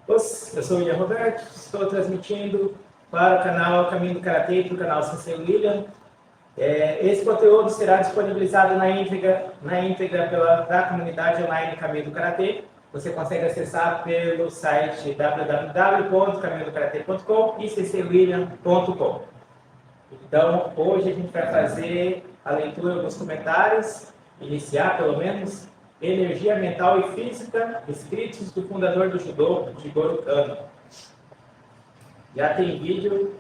Eu sou o William Roberto, estou transmitindo para o canal Caminho do Karatê e para o canal Sensei William. Esse conteúdo será disponibilizado na íntegra da comunidade online Caminho do Karatê. Você consegue acessar pelo site www.caminhodokaratê.com e senseiwilliam.com. Então, hoje a gente vai fazer a leitura dos comentários, iniciar pelo menos, Energia Mental e Física, escritos do fundador do Judô, Jigoro Kano. Já tem vídeo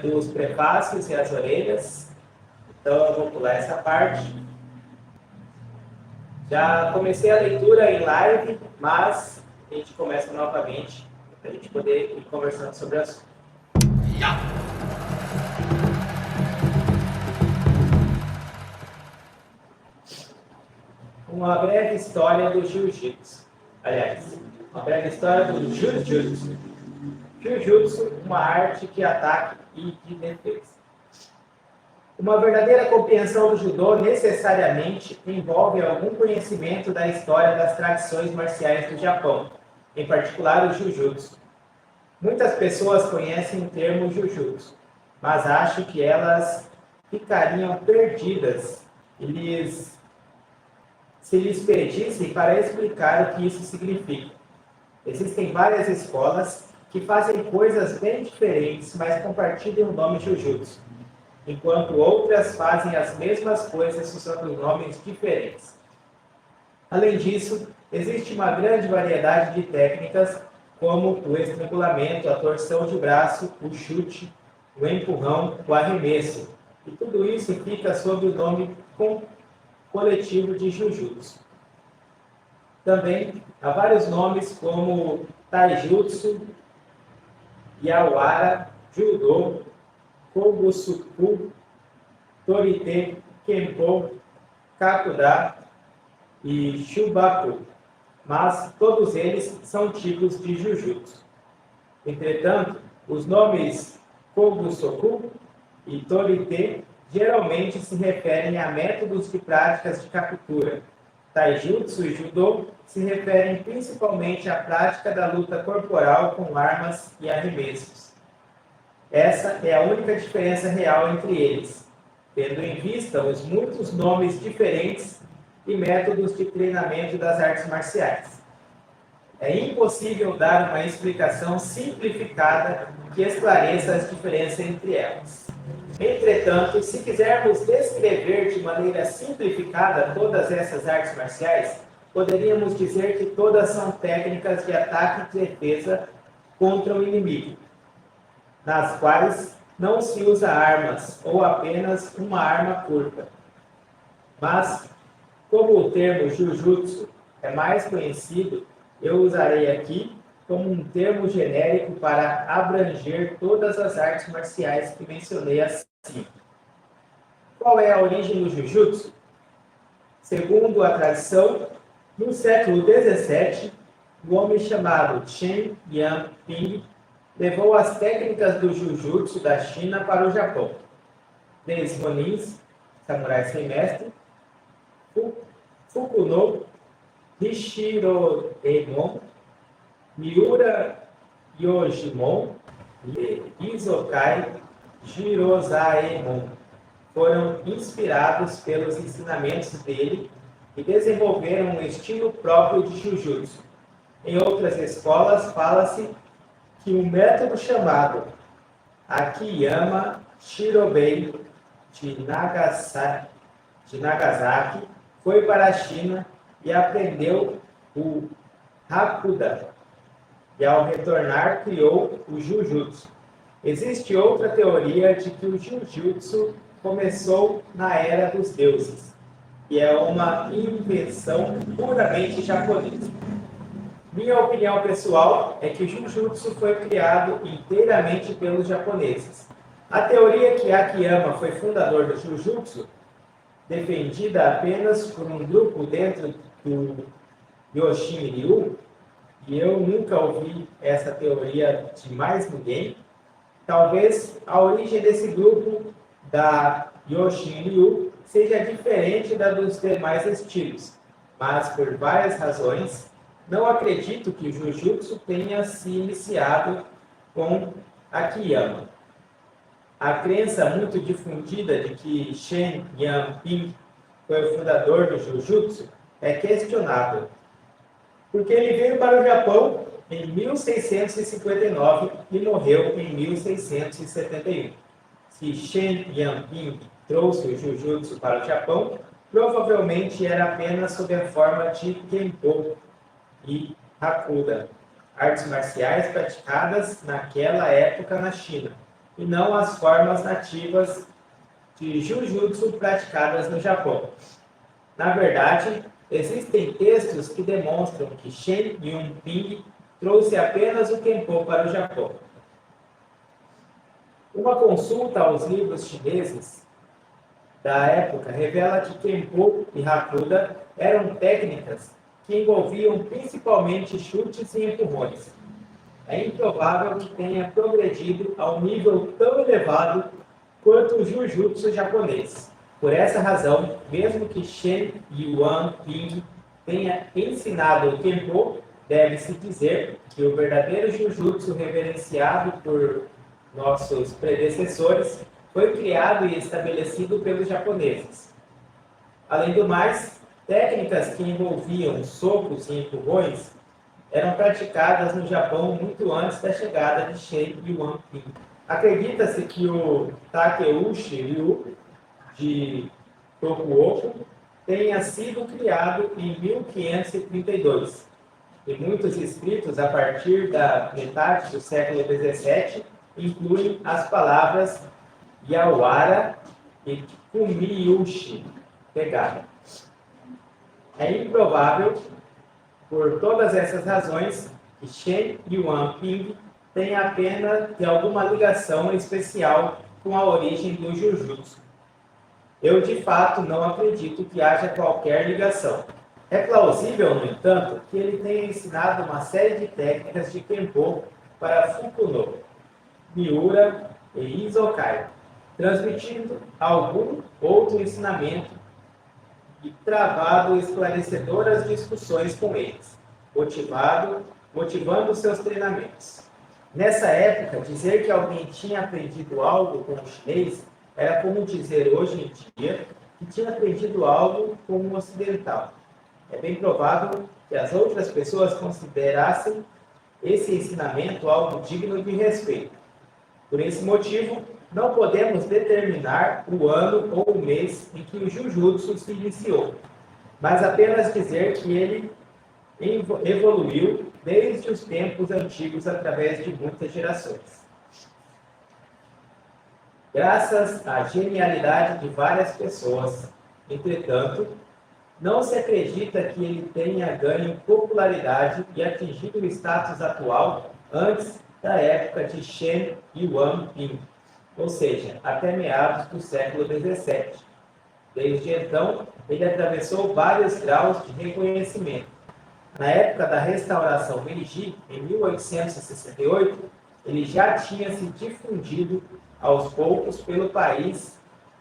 dos prefácios e as orelhas, então eu vou pular essa parte. Já comecei a leitura em live, mas a gente começa novamente para a gente poder ir conversando sobre o assunto. Uma breve história do Jiu-Jitsu. Aliás, uma breve história do Jiu-Jitsu. Jiu-Jitsu, uma arte de ataque e de defesa. Uma verdadeira compreensão do judô necessariamente envolve algum conhecimento da história das tradições marciais do Japão, em particular o Jiu-Jitsu. Muitas pessoas conhecem o termo Jiu-Jitsu, mas acham que elas ficariam perdidas se lhes pedisse para explicar o que isso significa. Existem várias escolas que fazem coisas bem diferentes, mas compartilham o nome Jiu-Jitsu, enquanto outras fazem as mesmas coisas usando nomes diferentes. Além disso, existe uma grande variedade de técnicas, como o estrangulamento, a torção de braço, o chute, o empurrão, o arremesso, e tudo isso fica sob o nome coletivo de Jiu-Jitsu. Também há vários nomes como Taijutsu, Yawara, Judo, Kobusuku, Torite, Kenpo, Kakuda e Shubaku, mas todos eles são tipos de Jiu-Jitsu. Entretanto, os nomes Kobusoku e Torite geralmente se referem a métodos de práticas de captura. Taijutsu e Judô se referem principalmente à prática da luta corporal com armas e arremessos. Essa é a única diferença real entre eles, tendo em vista os muitos nomes diferentes e métodos de treinamento das artes marciais. É impossível dar uma explicação simplificada que esclareça as diferenças entre elas. Entretanto, se quisermos descrever de maneira simplificada todas essas artes marciais, poderíamos dizer que todas são técnicas de ataque e defesa contra o inimigo, nas quais não se usa armas ou apenas uma arma curta. Mas, como o termo Jiu-Jitsu é mais conhecido, eu usarei aqui como um termo genérico para abranger todas as artes marciais que mencionei acima. Qual é a origem do Jiu-Jitsu? Segundo a tradição, no século XVII, um homem chamado Chen Yanping levou as técnicas do Jiu-Jitsu da China para o Japão. Desde Ronins, samurais sem mestre, Fukuno, Hishiroemon, Miura Yojimon e Isokai Jirozaemon foram inspirados pelos ensinamentos dele e desenvolveram um estilo próprio de Jiu-Jitsu. Em outras escolas, fala-se que um método chamado Akiyama Shirobei de Nagasaki foi para a China e aprendeu o Hakuda, e ao retornar criou o Jiu-Jitsu. Existe outra teoria de que o Jiu-Jitsu começou na Era dos Deuses, e é uma invenção puramente japonesa. Minha opinião pessoal é que o Jiu-Jitsu foi criado inteiramente pelos japoneses. A teoria que Akiyama foi fundador do Jiu-Jitsu, defendida apenas por um grupo dentro do Yoshin-ryu, e eu nunca ouvi essa teoria de mais ninguém. Talvez a origem desse grupo da Yoshin-ryu seja diferente da dos demais estilos, mas por várias razões, Não acredito que o Jujutsu tenha se iniciado com Akiyama. A crença muito difundida de que Shen Yanping foi o fundador do Jujutsu é questionável, porque ele veio para o Japão em 1659 e morreu em 1671. Se Shen Yanping trouxe o Jujutsu para o Japão, provavelmente era apenas sob a forma de Kenpo e Hakuda, artes marciais praticadas naquela época na China, e não as formas nativas de Jujutsu praticadas no Japão. Na verdade, existem textos que demonstram que Shen Yunping trouxe apenas o Kenpo para o Japão. Uma consulta aos livros chineses da época revela que Kenpo e Hakuda eram técnicas que envolviam principalmente chutes e empurrões. É improvável que tenha progredido a um nível tão elevado quanto o Jujutsu japonês. Por essa razão, mesmo que Shen Yuanping tenha ensinado o Kenpo, deve-se dizer que o verdadeiro Jujutsu reverenciado por nossos predecessores foi criado e estabelecido pelos japoneses. Além do mais, técnicas que envolviam socos e empurrões eram praticadas no Japão muito antes da chegada de Shen Yuanping. Acredita-se que o Takeuchi Ryu de Tokuoka tenha sido criado em 1532, e muitos escritos a partir da metade do século XVII incluem as palavras Yawara e Kumiushi, pegada. É improvável, por todas essas razões, que Shen Yuanping tenha apenas de alguma ligação especial com a origem do Jujutsu. Eu, de fato, não acredito que haja qualquer ligação. É plausível, no entanto, que ele tenha ensinado uma série de técnicas de Kenpo para Fukuno, Miura e Isokai, transmitindo algum outro ensinamento e travado esclarecedoras discussões com eles, motivando seus treinamentos. Nessa época, dizer que alguém tinha aprendido algo com o chinês era como dizer hoje em dia que tinha aprendido algo com o ocidental. É bem provável que as outras pessoas considerassem esse ensinamento algo digno de respeito. Por esse motivo, não podemos determinar o ano ou o mês em que o Jujutsu se iniciou, mas apenas dizer que ele evoluiu desde os tempos antigos através de muitas gerações. Graças à genialidade de várias pessoas, entretanto, não se acredita que ele tenha ganho popularidade e atingido o status atual antes da época de Shen Yuanping, ou seja, até meados do século XVII. Desde então, ele atravessou vários graus de reconhecimento. Na época da restauração Meiji, em 1868, ele já tinha se difundido aos poucos pelo país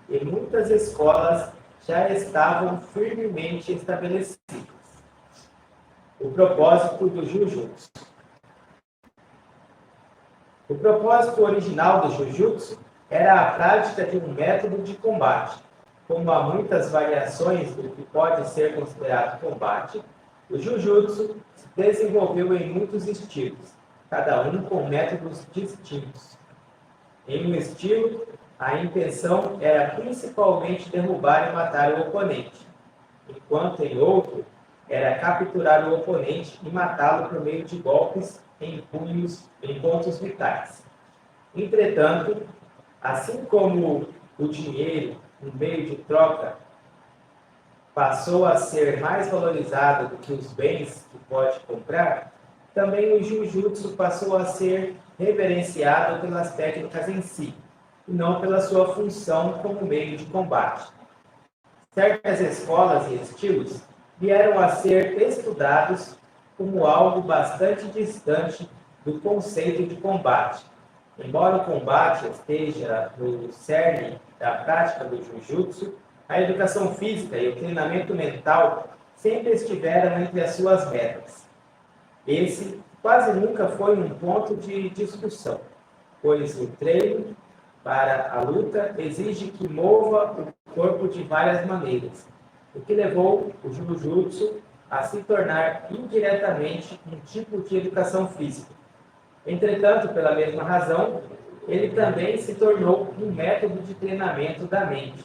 e muitas escolas já estavam firmemente estabelecidas. O propósito do Jujutsu. O propósito original do Jujutsu era a prática de um método de combate. Como há muitas variações do que pode ser considerado combate, o Jujutsu se desenvolveu em muitos estilos, cada um com métodos distintos. Em um estilo, a intenção era principalmente derrubar e matar o oponente, enquanto em outro, era capturar o oponente e matá-lo por meio de golpes em punhos em pontos vitais. Entretanto, assim como o dinheiro, um meio de troca, passou a ser mais valorizado do que os bens que pode comprar, também o Jujutsu passou a ser reverenciado pelas técnicas em si, e não pela sua função como meio de combate. Certas escolas e estilos vieram a ser estudados como algo bastante distante do conceito de combate. Embora o combate esteja no cerne da prática do Jujutsu, a educação física e o treinamento mental sempre estiveram entre as suas metas. esse quase nunca foi um ponto de discussão, pois o treino para a luta exige que mova o corpo de várias maneiras, o que levou o Jiu-Jitsu a se tornar indiretamente um tipo de educação física. Entretanto, pela mesma razão, ele também se tornou um método de treinamento da mente.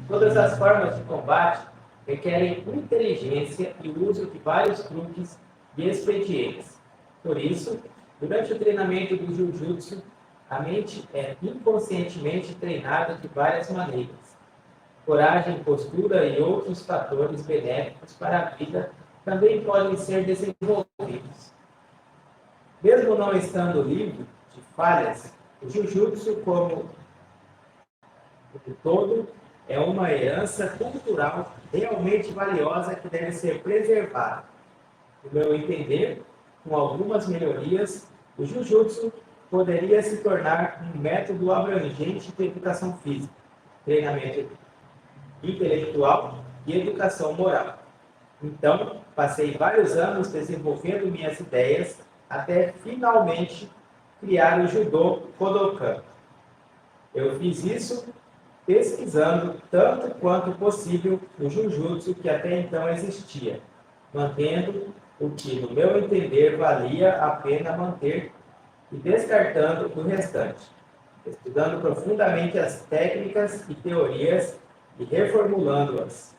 Todas as formas de combate requerem inteligência e o uso de vários truques e expedientes. Por isso, durante o treinamento do Jiu-Jitsu, a mente é inconscientemente treinada de várias maneiras. Coragem, postura e outros fatores benéficos para a vida também podem ser desenvolvidos. Mesmo não estando livre de falhas, o Jiu-Jitsu como um todo é uma herança cultural realmente valiosa que deve ser preservada. No meu entender, com algumas melhorias, o Jiu-Jitsu poderia se tornar um método abrangente de educação física, treinamento intelectual e educação moral. Então, passei vários anos desenvolvendo minhas ideias até finalmente criar o Judô Kodokan. Eu fiz isso pesquisando tanto quanto possível o Jiu-Jitsu que até então existia, mantendo o que, no meu entender, valia a pena manter e descartando o restante, estudando profundamente as técnicas e teorias e reformulando-as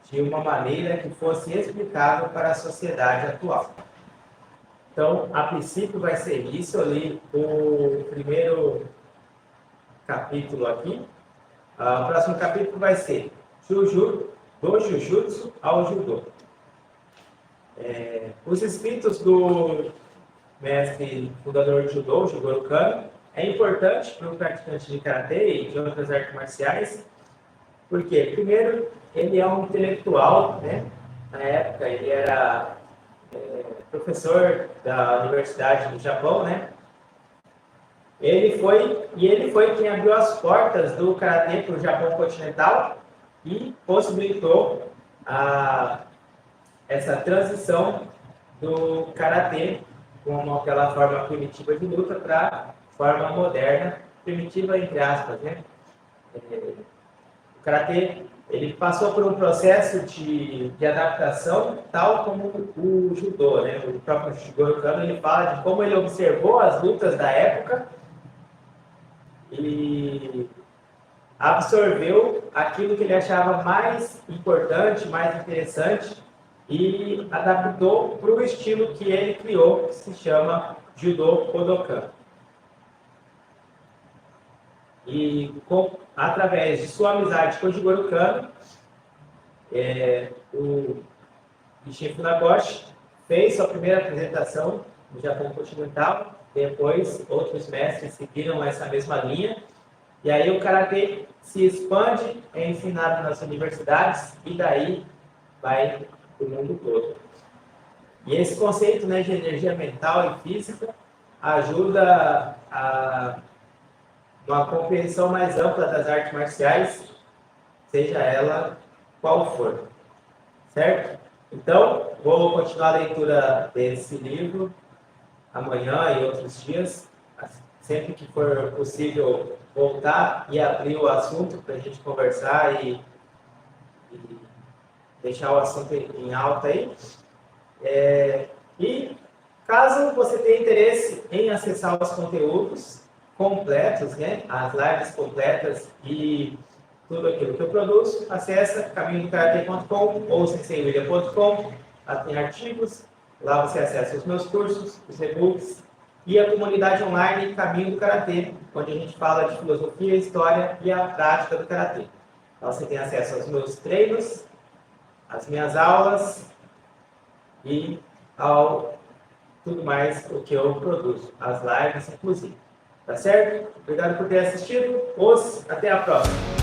de uma maneira que fosse explicável para a sociedade atual. Então, a princípio vai ser isso. Eu li o primeiro capítulo aqui. O próximo capítulo vai ser do Jiu-Jitsu ao Judô. Os escritos do mestre fundador de Judô, Jigoro Kano, é importante para o praticante de Karatê e de outras artes marciais, porque, primeiro, ele é um intelectual, né? Na época, ele era professor da Universidade do Japão, né? Ele foi quem abriu as portas do Karatê para o Japão continental e possibilitou essa transição do Karatê como aquela forma primitiva de luta para a forma moderna, primitiva entre aspas, né? O Karatê, ele passou por um processo de adaptação, tal como o Judô, né? O próprio Jigoro Kano, ele fala de como ele observou as lutas da época e absorveu aquilo que ele achava mais importante, mais interessante e adaptou para o estilo que ele criou, que se chama Judô Kodokan. E através de sua amizade com o Jigoro Kano, o Isshin Funakoshi fez sua primeira apresentação no Japão continental. Depois, outros mestres seguiram essa mesma linha. E aí o Karatê se expande, é ensinado nas universidades e daí vai para o mundo todo. E esse conceito, né, de energia mental e física ajuda a uma compreensão mais ampla das artes marciais, seja ela qual for. Certo? Então, vou continuar a leitura desse livro amanhã e outros dias, sempre que for possível voltar e abrir o assunto para a gente conversar e deixar o assunto em alta aí. E caso você tenha interesse em acessar os conteúdos completos, né, as lives completas e tudo aquilo que eu produzo, acessa caminhodokaratê.com ou senseiwilliam.com. Lá tem artigos, lá você acessa os meus cursos, os e-books e a comunidade online Caminho do Karatê, onde a gente fala de filosofia, história e a prática do Karatê. Então você tem acesso aos meus treinos, às minhas aulas e ao tudo mais o que eu produzo, as lives inclusive. Tá certo? Obrigado por ter assistido. Até a próxima.